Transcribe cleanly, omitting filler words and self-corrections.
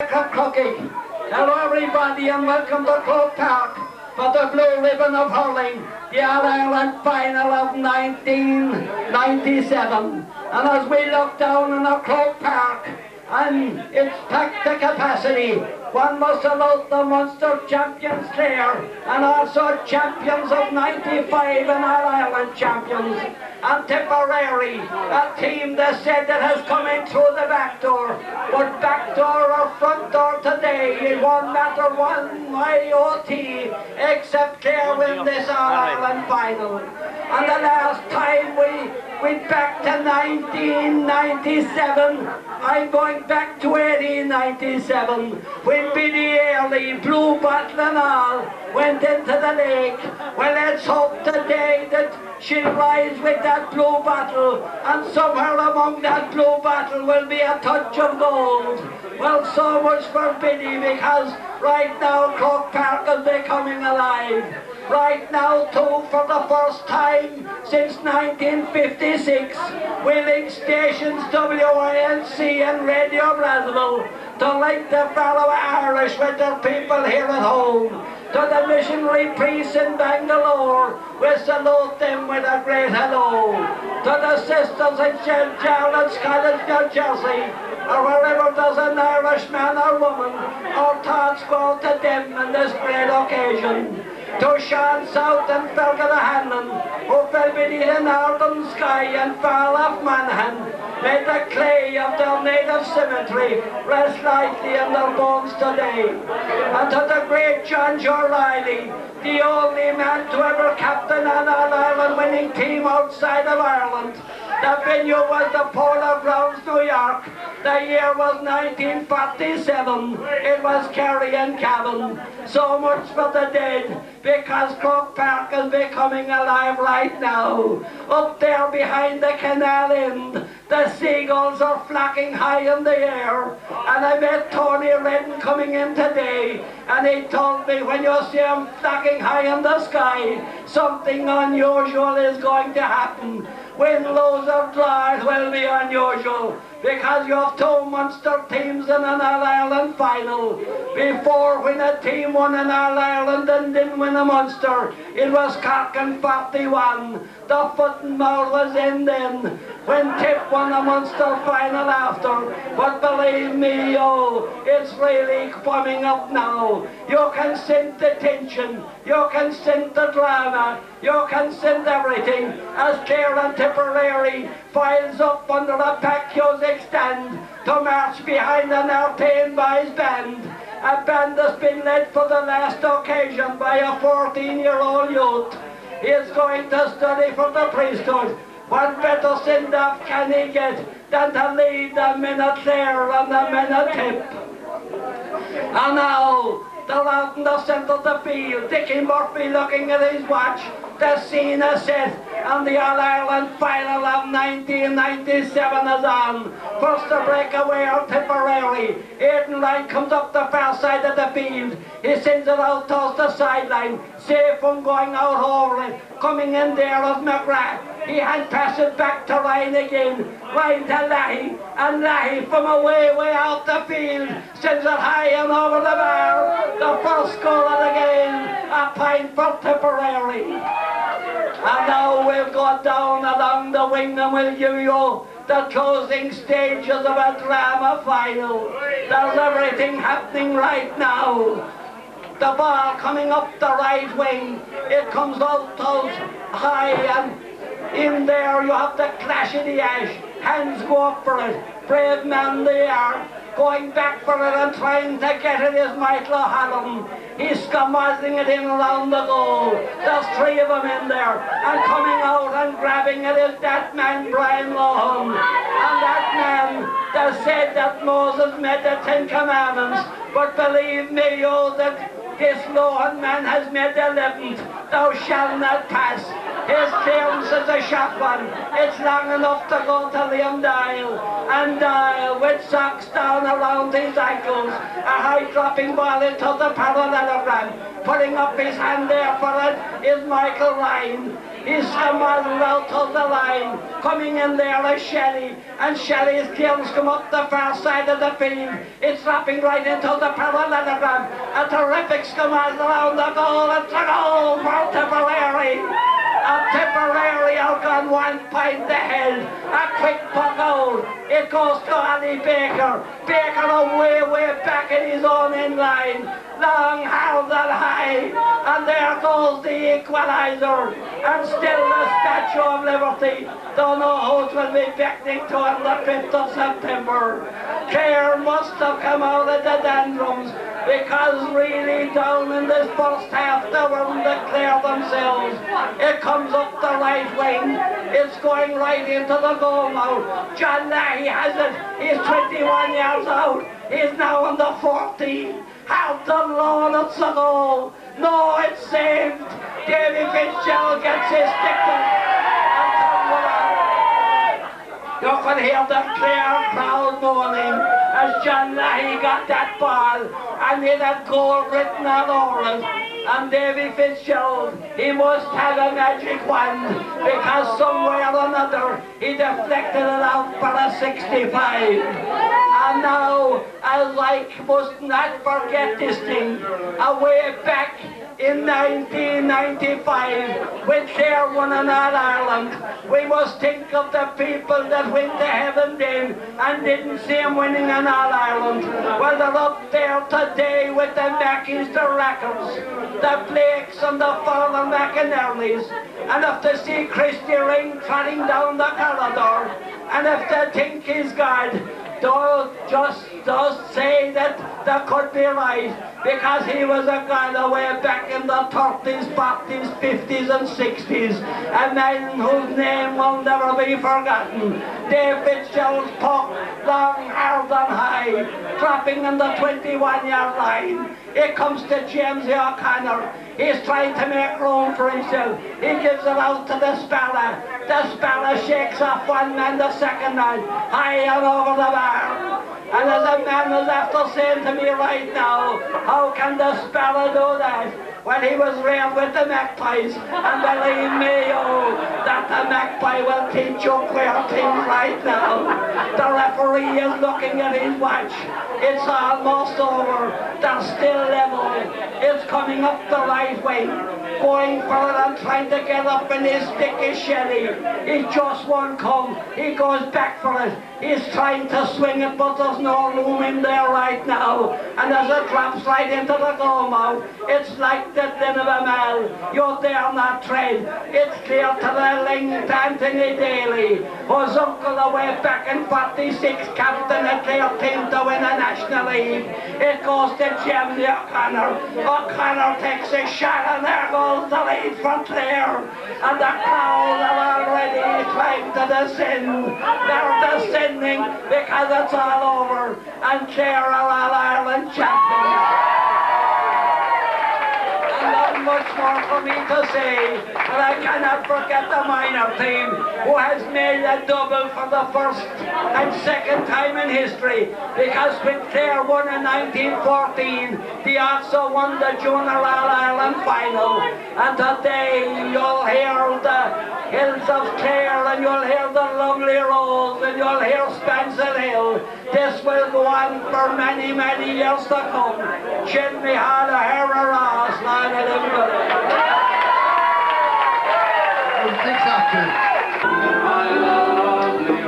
Crooked. Hello everybody and welcome to Croke Park for the Blue Ribbon of Hurling, the All-Ireland final of 1997. And as we look down on the Croke Park and it's packed to capacity, one must salute the Munster champions there and also champions of 95 and All-Ireland champions. And Tipperary, a team that said that has come in through the back door, but back door or front door today, it won't matter one IOT except Clare win this All-Ireland final. And the last time we went back to 1997, I'm going back to 1897, when Billy Early, Blue Bottle and all, went into the lake. Well, let's hope today that she'll rise with that blue bottle, and somewhere among that blue bottle will be a touch of gold. Well, so much for Billy, because right now Croke Park is becoming alive. Right now, too, for the first time since 1956, we link stations WINC and Radio Brazil to link the fellow Irish with their people here at home. To the missionary priests in Bangalore, we salute them with a great hello. To the sisters in St. Charles, College, New Jersey, or wherever there's an Irish man or woman, our thoughts go to them on this great occasion. To Sean South and Fergal Hanlon, who fell beneath the northern sky and far off Manhan, may the clay of their native cemetery rest lightly on their bones today. And to the great John O'Reilly, the only man to ever captain an All-Ireland winning team outside of Ireland. The venue was the Polo Grounds, New York. The year was 1947. It was Kerry and Cavan. So much for the dead, because Croke Park is becoming alive right now. Up there behind the canal end, the seagulls are flocking high in the air. And I met Tony Redden coming in today, and he told me when you see them flocking high in the sky, something unusual is going to happen. Win-lose or draw, it will be unusual, because you have two Munster teams in an All-Ireland final. Before, when a team won an All-Ireland and didn't win a Munster, it was Cork in 41. The foot and mouth was in then, when Tip won a Munster final after. But believe me, oh, it's really coming up now. You can sense the tension, you can sense the drama, you can sense everything, as Clare and Tipperary files up under a pack music stand to march behind an Artane Boys band. A band that's been led for the last occasion by a 14-year-old youth. He is going to study for the priesthood. What better send-off can he get than to lead the men at Clare and the men at Tip? And now, they're out in the centre of the field, Dickie Murphy looking at his watch. The scene is set, and the All-Ireland final of 1997 is on. First to break away on Tipperary. Aidan Ryan comes up the far side of the field. He sends it out towards the sideline, safe from going out over it. Coming in there is McGrath. He hand passes back to Ryan again. Ryan to Lahey, and Lahey from way out the field sends it high and over the bar. The first goal of the game, a point for Tipperary. And now we'll go down along the wing and we'll give you the closing stages of a drama final. There's everything happening right now. The ball coming up the right wing. It comes out high, and in there you have the clash of the ash. Hands go up for it. Brave man they are. Going back for it and trying to get it is Michael O'Halloran. He's scamozzing it in around the goal. There's three of them in there. And coming out and grabbing it is that man, Brian Lohan. And that man that said that Moses made the 10 Commandments. But believe me, oh, that this Lohan man has made the 11th. Thou shalt not pass. His clearance is a shot one. It's long enough to go to Liam Dial. And Dial, with socks down around his ankles, a high dropping ball into the parallelogram. Putting up his hand there for it is Michael Ryan. He's come out of the line. Coming in there is Shelley, and Shelley's kills come up the far side of the field. It's dropping right into the parallelogram. A terrific command around the goal. It's a goal for Tipperary. And Tipperary are gone 1 point ahead. A quick puck goal. It goes to Ali Baker. Baker way back in his own end line. Long, hard and high. And there goes the equaliser. And still the Statue of Liberty. Don't know who will be beckoning to on the 5th of September. Clare must have come out of the dandrums, because really down in this first half they weren't Clare themselves. It comes up the right wing. It's going right into the goal now. John Leahy has it. He's 21 yards out. He's now on the 14. How the Lord, it's a goal. No, it's saved. Davy Fitzgerald gets his stick in. You can hear the Clare crowd moaning as John Leahy got that ball, and he had goal written all over it. And Davy Fitzgerald, he must have a magic wand, because somewhere or another he deflected it out for a 65. And now, as I must not forget this thing, away back in 1995, when Clare won an All-Ireland, we must think of the people that went to heaven then and didn't see them winning an All-Ireland. Well, they're up there today with the Mackies, the Rackhams, the Blakes and the fallen McInernys. And if they see Christy Ring trotting down the corridor, and if they think he's God, don't just say that that could be right, because he was a guy away back in the 30s, 40s, 50s and 60s, a man whose name will never be forgotten. Dave Fitzgerald's puck, long, hard and high, dropping in the 21-yard line. It comes to James O'Connor. He's trying to make room for himself. He gives it out to the Sparrow. The Sparrow shakes off one man, the second man, high and over the bar. And as a man is after saying to me right now, how can the Sparrow do that? Well, he was reared with the Magpies, and believe me, oh, that the Magpie will teach you queer things right now. The referee is looking at his watch. It's almost over. They're still level. It's coming up the right wing, going for it and trying to get up in his stick is Shelley. He just won't come. He goes back for it. He's trying to swing it, but there's no room in there right now. And as it drops right into the goal mouth, it's like the din of a mill. You dare not tread. It's clear to the link to Anthony Daly, whose uncle away back in 46, captain a Clare team to win a National League. It goes to James O'Connor. O'Connor takes a shot, and there goes the lead for Clare. And the crowd are already climbed to the sin. They're descending because it's all over, and Clare are All-Ireland champions. Much more for me to say, but I cannot forget the minor team, who has made a double for the first and second time in history, because when Clare won in 1914, they also won the Junior All-Ireland final. And today you'll hear the hills of Clare, and you'll hear the lovely Rose, and you'll hear Spencer Hill. This will go on for many, many years to come. Shin me had a hair a Ross, Lord of them. Thanks, Doctor.